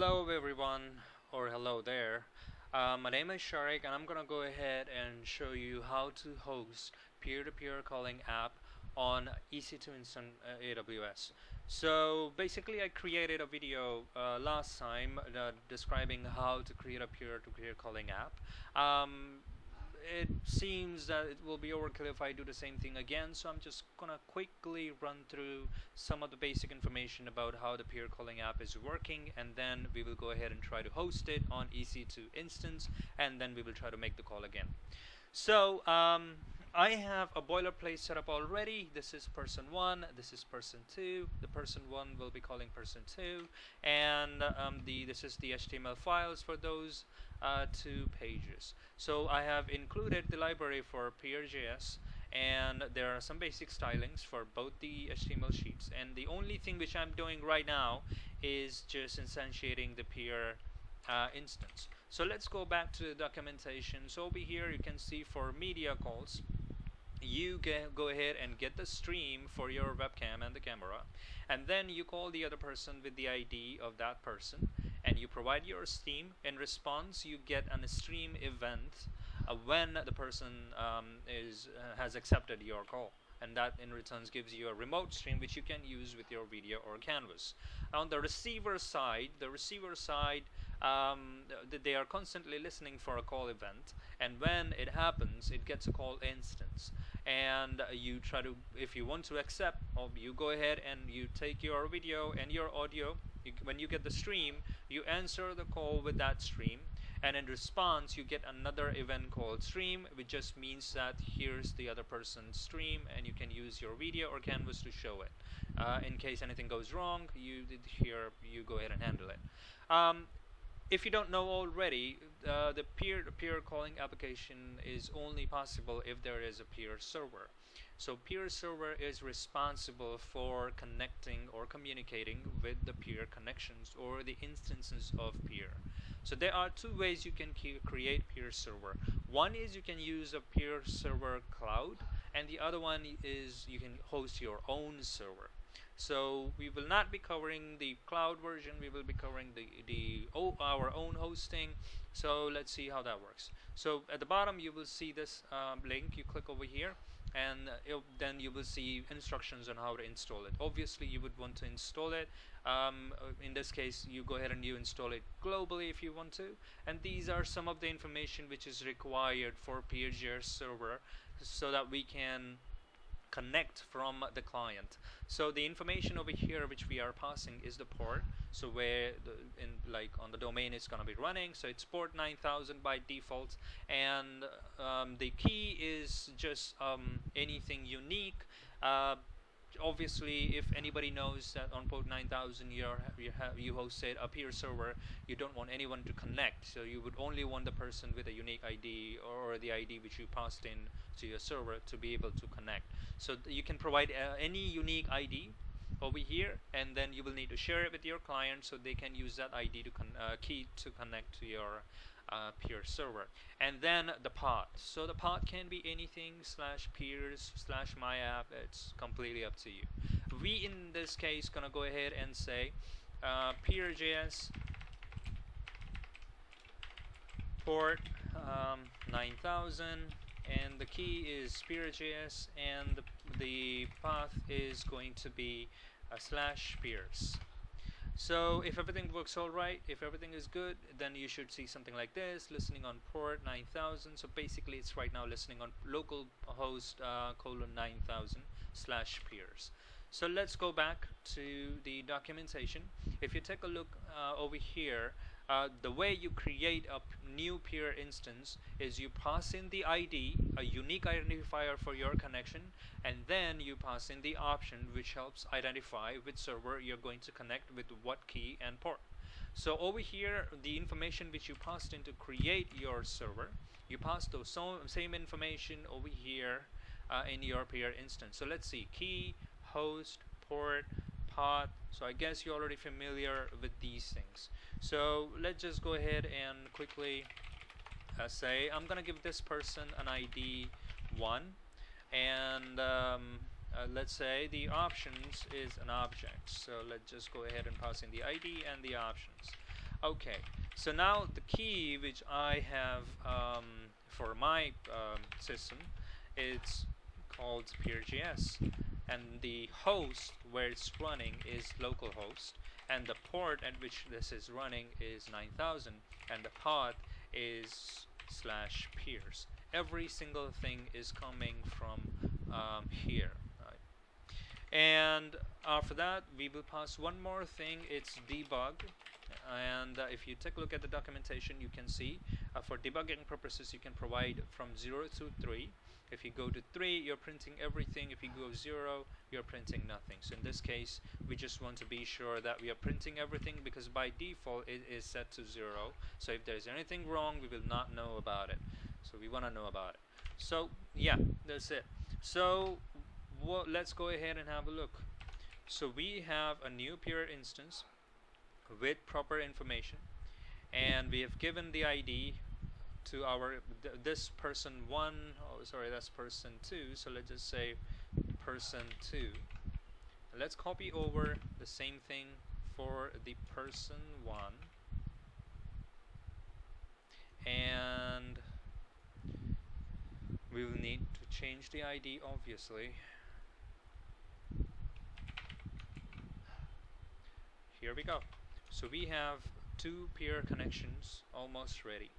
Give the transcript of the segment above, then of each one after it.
Hello everyone, or hello there. My name is Sharik and I'm gonna go ahead and show you how to host peer-to-peer calling app on EC2 Instance AWS. So basically I created a video last time describing how to create a peer-to-peer calling app. It seems that it will be overkill if I do the same thing again, so I'm just gonna quickly run through some of the basic information about how the peer calling app is working, and then we will go ahead and try to host it on EC2 Instance, and then we will try to make the call again. So I have a boilerplate set up already. This is person 1, this is person 2. The person 1 will be calling person 2, and this is the HTML files for those two pages. So I have included the library for Peer.js, and there are some basic stylings for both the HTML sheets. And the only thing which I'm doing right now is just instantiating the Peer instance. So let's go back to the documentation. So over here you can see for media calls, you go ahead and get the stream for your webcam and the camera, and then you call the other person with the ID of that person, and you provide your stream. In response, you get a stream event when the person has accepted your call, and that in return gives you a remote stream which you can use with your video or canvas. On the receiver side, they are constantly listening for a call event, and when it happens it gets a call instance, and you try to, if you want to accept, or you go ahead and you take your video and your audio. When you get the stream, you answer the call with that stream, and in response you get another event called stream, which just means that here's the other person's stream, and you can use your video or canvas to show it. In case anything goes wrong, you go ahead and handle it. If you don't know already, the peer-to-peer calling application is only possible if there is a peer server. So peer server is responsible for connecting or communicating with the peer connections or the instances of peer. So there are two ways you can create peer server. One is you can use a peer server cloud, and the other one is you can host your own server. So we will not be covering the cloud version, we will be covering our own hosting. So let's see how that works. So at the bottom you will see this link. You click over here, and then you will see instructions on how to install it. Obviously you would want to install it. In this case you go ahead and you install it globally if you want to, and these are some of the information which is required for Peer.js server so that we can connect from the client. So the information over here which we are passing is the port, so where on the domain it's going to be running. So it's port 9000 by default, and the key is just anything unique. Obviously if anybody knows that on port 9000 you hosted a peer server, you don't want anyone to connect, so you would only want the person with a unique ID or the ID which you passed in to your server to be able to connect. So you can provide any unique ID over here, and then you will need to share it with your client so they can use that ID to key to connect to your peer server. And then the path. So the path can be anything /peers/my app. It's completely up to you. We in this case gonna go ahead and say Peer.js port 9000, and the key is Peer.js, and the path is going to be /peers. So if everything works alright, if everything is good, then you should see something like this, listening on port 9000. So basically it's right now listening on localhost :9000/peers. So let's go back to the documentation. If you take a look over here, the way you create a new peer instance is you pass in the ID, a unique identifier for your connection, and then you pass in the option which helps identify which server you're going to connect with what key and port. So over here, the information which you passed in to create your server, you pass those same information over here in your peer instance. So let's see, key, host, port, path. So I guess you're already familiar with these things. So let's just go ahead and quickly say I'm gonna give this person an ID 1, and let's say the options is an object. So let's just go ahead and pass in the ID and the options. Okay, so now the key which I have for my system, it's called Peer.js, and the host where it's running is localhost, and the port at which this is running is 9000, and the path is /peers. Every single thing is coming from here. And after that, we will pass one more thing. It's debug. And if you take a look at the documentation, you can see for debugging purposes, you can provide from 0 to 3. If you go to 3, you're printing everything. If you go 0, you're printing nothing. So in this case, we just want to be sure that we are printing everything, because by default it is set to 0. So if there's anything wrong, we will not know about it. So we want to know about it. So yeah, that's it. So let's go ahead and have a look. So we have a new Peer instance with proper information, and we have given the ID to our this person 1. Oh, sorry, that's person 2. So let's just say person 2. Let's copy over the same thing for the person 1, and we will need to change the ID, obviously. Here we go. So we have 2 peer connections almost ready.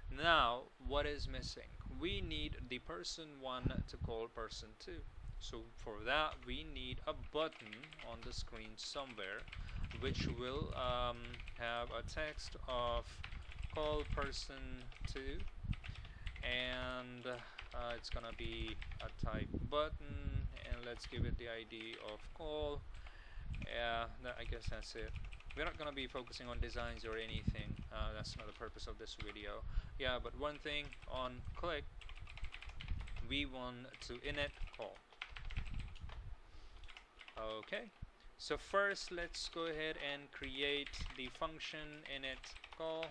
Now what is missing? We need the person 1 to call person 2. So for that, we need a button on the screen somewhere which will have a text of call person 2, and it's gonna be a type button, and let's give it the ID of call. Yeah, I guess that's it. We're not going to be focusing on designs or anything. That's not the purpose of this video. Yeah, but one thing on click, we want to init call. Okay, so first let's go ahead and create the function init call,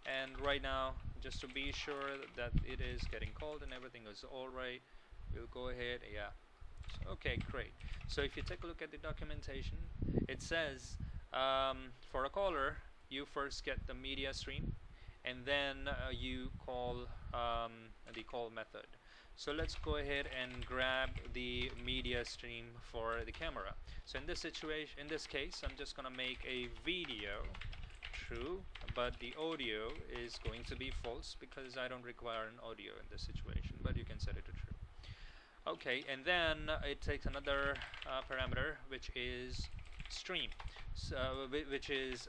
and right now, just to be sure that it is getting called and everything is alright, we'll go ahead. Yeah, okay, great. So if you take a look at the documentation, it says for a caller, you first get the media stream, and then you call the call method. So let's go ahead and grab the media stream for the camera. So in this situation, in this case, I'm just gonna make a video true, but the audio is going to be false because I don't require an audio in this situation, but you can set it to true. Okay, and then it takes another parameter, which is stream, so which is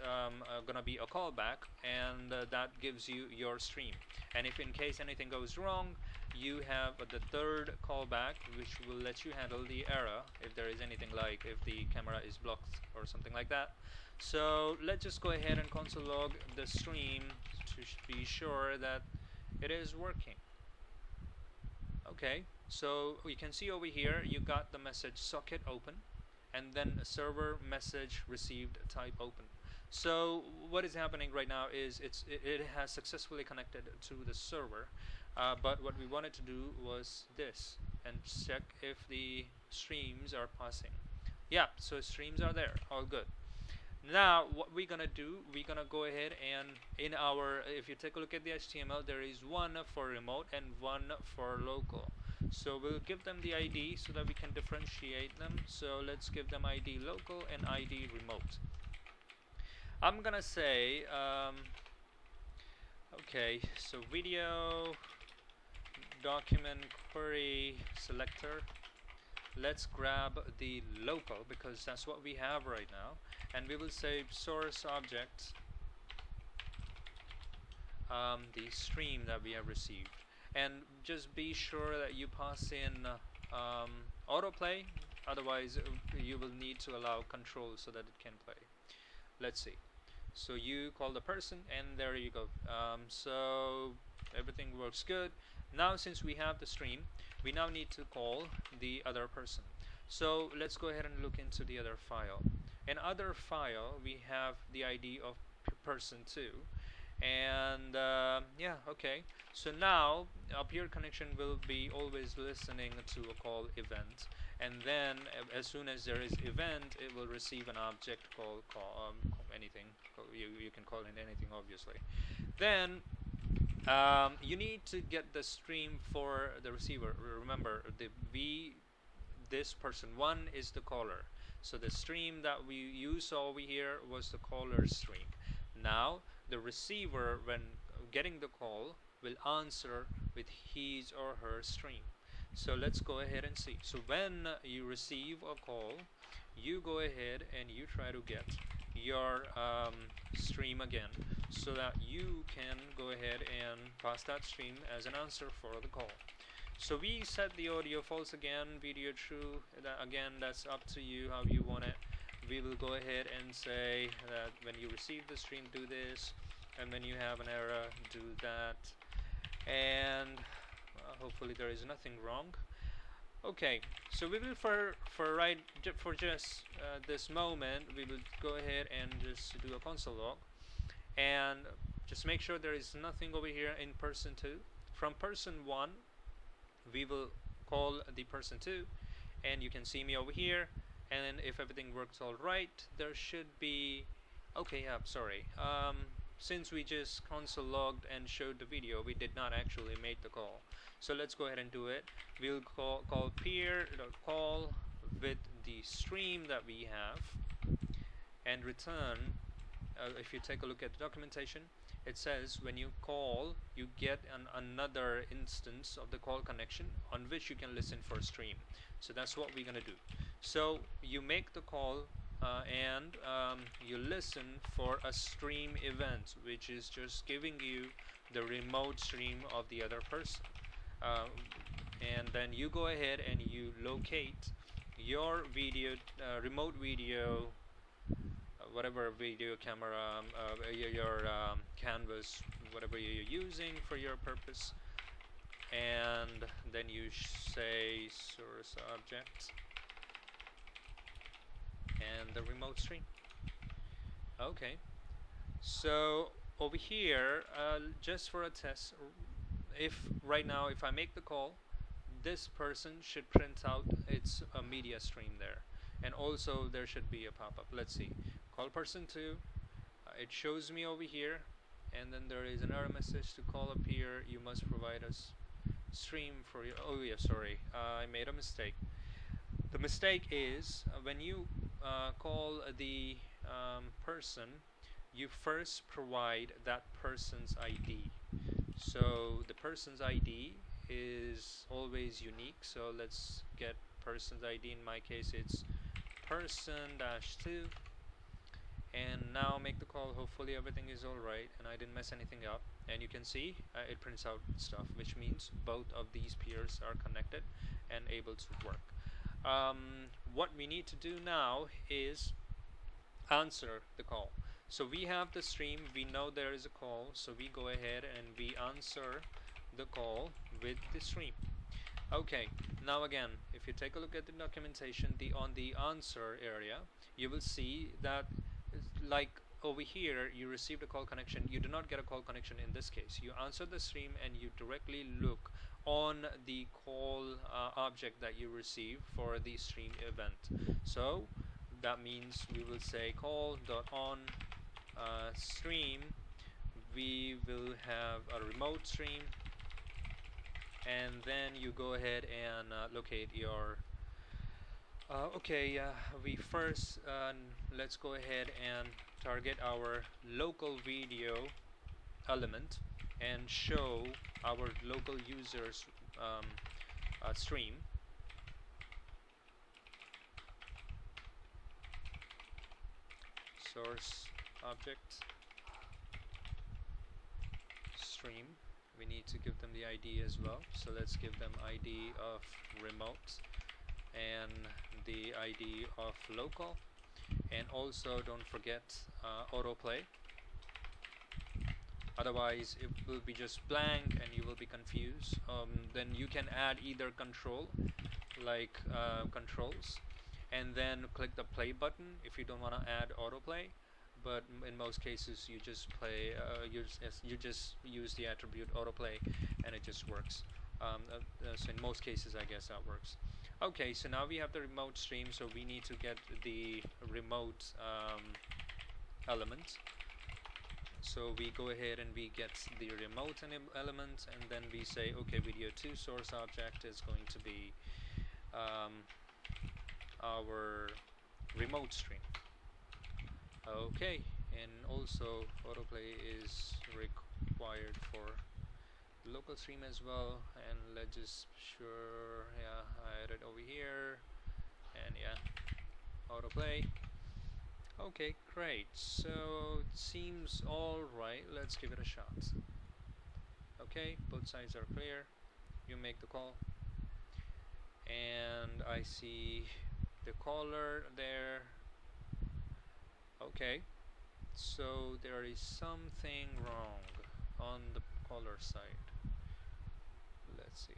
gonna be a callback, and that gives you your stream. And if in case anything goes wrong, you have the third callback, which will let you handle the error if there is anything, like if the camera is blocked or something like that. So let's just go ahead and console log the stream to be sure that it is working. Okay, so you can see over here you got the message socket open, and then a server message received type open. So what is happening right now is it has successfully connected to the server, but what we wanted to do was this, and check if the streams are passing. Yeah, so streams are there, all good. Now what we're gonna do, we're gonna go ahead and in our, if you take a look at the HTML, there is one for remote and one for local. So we'll give them the ID so that we can differentiate them. So let's give them ID local and ID remote. I'm gonna say okay, so video document query selector, let's grab the local because that's what we have right now, and we will say source object the stream that we have received, and just be sure that you pass in autoplay, otherwise you will need to allow control so that it can play. Let's see. So you call the person, and there you go. So everything works good. Now since we have the stream, we now need to call the other person. So let's go ahead and look into the other file. In other file, we have the ID of person 2, and yeah, okay. So now a peer connection will be always listening to a call event, and then as soon as there is event, it will receive an object called anything. You can call it anything, obviously. Then you need to get the stream for the receiver. Remember, this person 1 is the caller, so the stream that we use over here was the caller stream. Now the receiver, when getting the call, will answer with his or her stream. So let's go ahead and see. So when you receive a call, you go ahead and you try to get your stream again, so that you can go ahead and pass that stream as an answer for the call. So we set the audio false again, video true. Again, that's up to you how you want it. We will go ahead and say that when you receive the stream, do this, and when you have an error, do that, and hopefully there is nothing wrong. Okay, so we will for just this moment, we will go ahead and just do a console log and just make sure there is nothing over here in person 2. From person 1, we will call the person 2, and you can see me over here, and if everything works all right, there should be okay. Yeah, sorry, since we just console logged and showed the video, we did not actually make the call. So let's go ahead and do it. We'll call peer.call with the stream that we have, and return. If you take a look at the documentation, it says when you call, you get another instance of the call connection on which you can listen for a stream. So that's what we're gonna do. So you make the call and you listen for a stream event, which is just giving you the remote stream of the other person. And then you go ahead and you locate your video, remote video, whatever video camera, your canvas, whatever you're using for your purpose, and then you say source object and the remote stream. Okay, so over here, just for a test, if right now if I make the call, this person should print out its a media stream there, and also there should be a pop-up. Let's see, call person 2, it shows me over here, and then there is an error message to call a peer, you must provide us stream for your, oh yeah, sorry, I made a mistake. The mistake is when you call the person, you first provide that person's ID. So the person's ID is always unique, so let's get person's ID. In my case it's person-2, and now make the call. Hopefully everything is alright and I didn't mess anything up, and you can see it prints out stuff, which means both of these peers are connected and able to work. What we need to do now is answer the call. So we have the stream, we know there is a call, so we go ahead and we answer the call with the stream. Okay, now again, if you take a look at the documentation, on the answer area, you will see that, like over here, you received a call connection. You do not get a call connection in this case. You answer the stream and you directly look on the call object that you receive for the stream event. So that means we will say call.on stream. We will have a remote stream, and then you go ahead and locate your we first let's go ahead and target our local video element and show our local users stream. Source object stream. We need to give them the ID as well, so let's give them ID of remote and the ID of local, and also don't forget autoplay, otherwise it will be just blank and you will be confused. Then you can add either control, like controls, and then click the play button if you don't want to add autoplay, but in most cases you just play you just use the attribute autoplay and it just works. So in most cases I guess that works. Okay, so now we have the remote stream, so we need to get the remote element. So we go ahead and we get the remote element, and then we say, okay, video2 source object is going to be our remote stream. Okay, and also autoplay is required for local stream as well, and let's just sure, yeah, I added over here, and yeah, autoplay. Okay, great, so it seems alright. Let's give it a shot. Okay, both sides are clear. You make the call, and I see the caller there. Okay, so there is something wrong on the caller side. Let's see.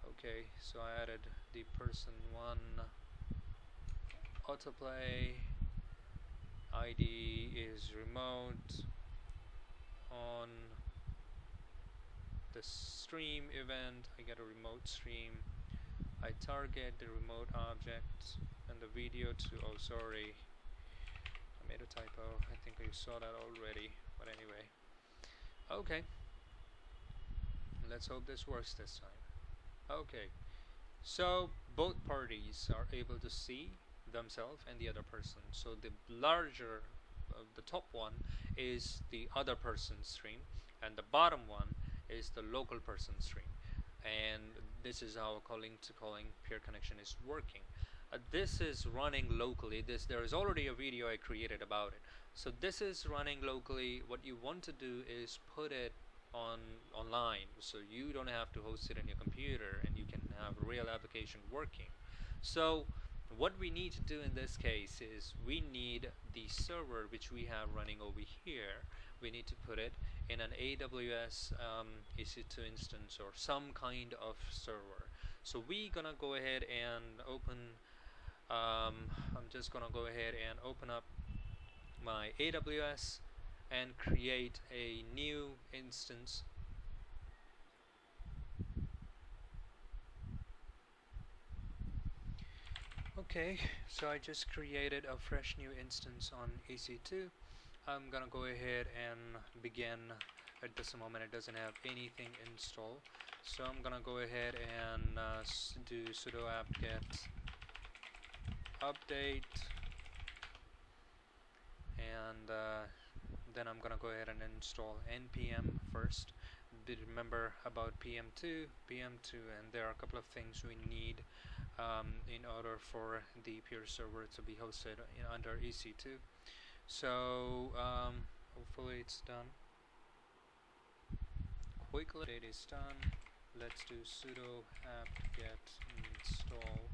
Okay, so I added the person 1 autoplay, ID is remote. On the stream event I get a remote stream. I target the remote object and the video to, oh sorry, I made a typo, I think I saw that already, but anyway. Okay, let's hope this works this time. Okay, so both parties are able to see themselves and the other person. So the larger, the top one is the other person's stream, and the bottom one is the local person's stream. And this is how calling to calling peer connection is working. This is running locally. There is already a video I created about it. So this is running locally. What you want to do is put it online, so you don't have to host it on your computer, and you can have a real application working. So what we need to do in this case is we need the server which we have running over here. We need to put it in an AWS EC2 instance or some kind of server. So we're gonna go ahead and open I'm just gonna go ahead and open up my AWS and create a new instance. Okay, so I just created a fresh new instance on EC2. I'm gonna go ahead and begin. At this moment it doesn't have anything installed, so I'm gonna go ahead and do sudo apt-get update, and then I'm gonna go ahead and install npm first. Remember about PM2, and there are a couple of things we need in order for the peer server to be hosted under EC2. So hopefully it's done. Quickly it is done. Let's do sudo apt-get install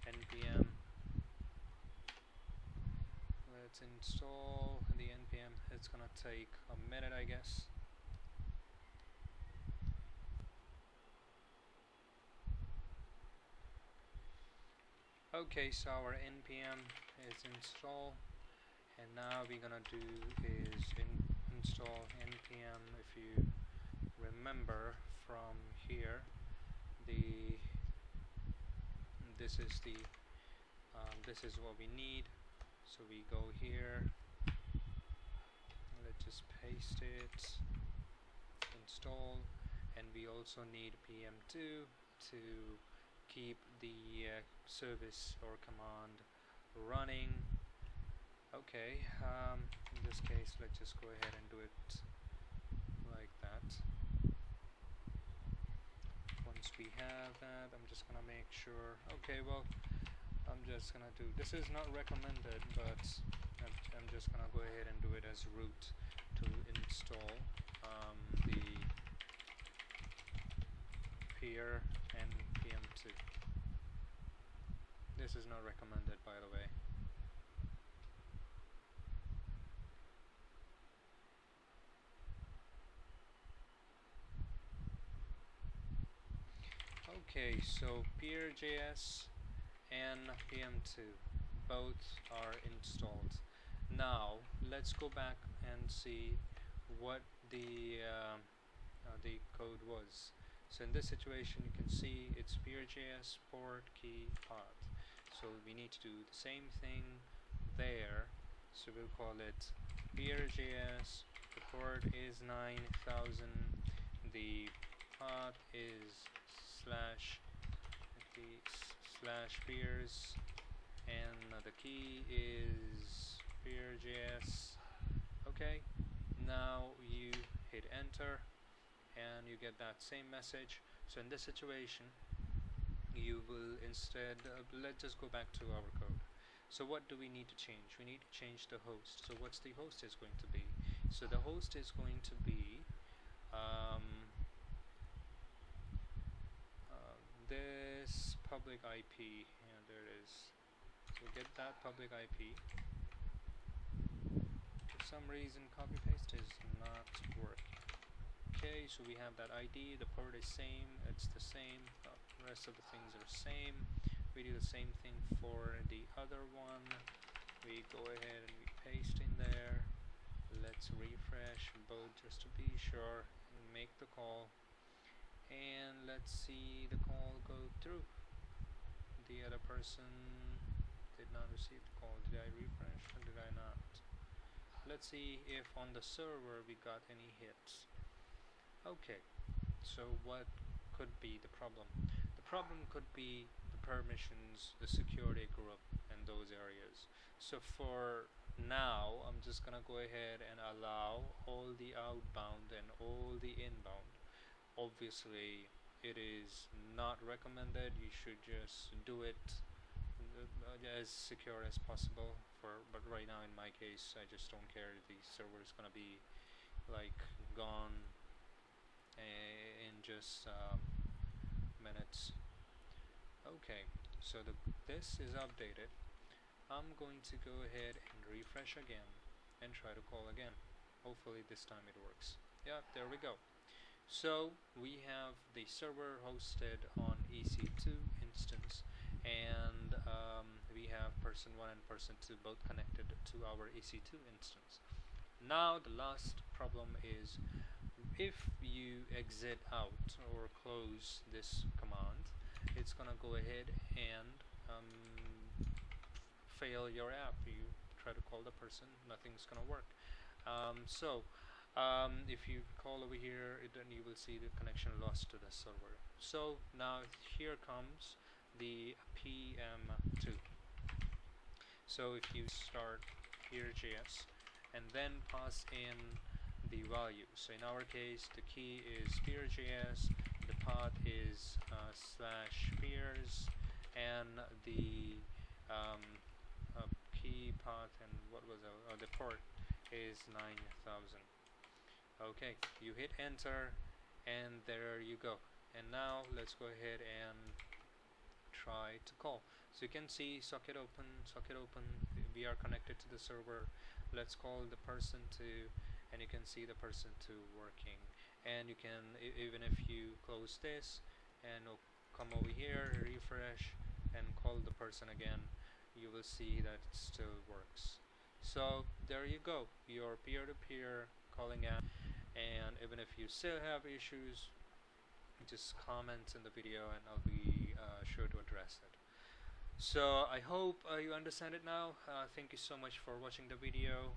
npm. Let's install the npm. It's gonna take a minute, I guess. Okay, so our npm is installed, and now we're gonna do is install npm. If you remember from here, this is what we need. So we go here, let's just paste it, install, and we also need PM2 to keep the service or command running. Okay, in this case let's just go ahead and do it like that. Once we have that, I'm just gonna make sure. Okay, well, I'm just gonna do, this is not recommended, but I'm just gonna go ahead and do it as root to install the peer and PM2. This is not recommended, by the way. Okay, so peer.js and PM2 both are installed. Now let's go back and see what the code was. So in this situation you can see it's peer.js port key path. So we need to do the same thing there. So we'll call it peer.js. The port is 9000. The path is slash peers, and the key is peer.js. Okay, now you hit enter and you get that same message. So in this situation you will instead let's just go back to our code. So what do we need to change? We need to change the host. So what's the host is going to be? So the host is going to be this public IP. Yeah, there it is. So get that public IP. For some reason copy paste is not working. Okay, so we have that ID, the port is same, it's the same, the rest of the things are same. We do the same thing for the other one. We go ahead and we paste in there. Let's refresh both just to be sure and make the call. And let's see the call go through. The other person did not receive the call. Did I refresh or did I not? Let's see if on the server we got any hits. Okay, so what could be the problem? The problem could be the permissions, the security group, and those areas. So for now, I'm just gonna go ahead and allow all the outbound and all the inbound. Obviously, it is not recommended. You should just do it as secure as possible. But right now, in my case, I just don't care. The server is gonna be like gone in just minutes. Okay, so this is updated. I'm going to go ahead and refresh again and try to call again. Hopefully this time it works. Yeah, there we go. So we have the server hosted on EC2 Instance, and we have person 1 and person 2 both connected to our EC2 instance. Now the last problem is if you exit out or close this command, it's gonna go ahead and fail your app. You try to call the person, nothing's gonna work. If you call over here, then you will see the connection lost to the server. So now here comes the PM2. So if you start peer.js and then pass in the value. So in our case, the key is peer.js, the path is slash peers, and the key path and what was the port is 9000. Okay, you hit enter and there you go. And now let's go ahead and try to call. So you can see socket open, we are connected to the server. Let's call the person 2 and you can see the person 2 working. And you can, even if you close this and come over here, refresh and call the person again, you will see that it still works. So there you go, your peer-to-peer calling app. And even if you still have issues, just comment in the video and I'll be sure to address it. So I hope you understand it now. Thank you so much for watching the video.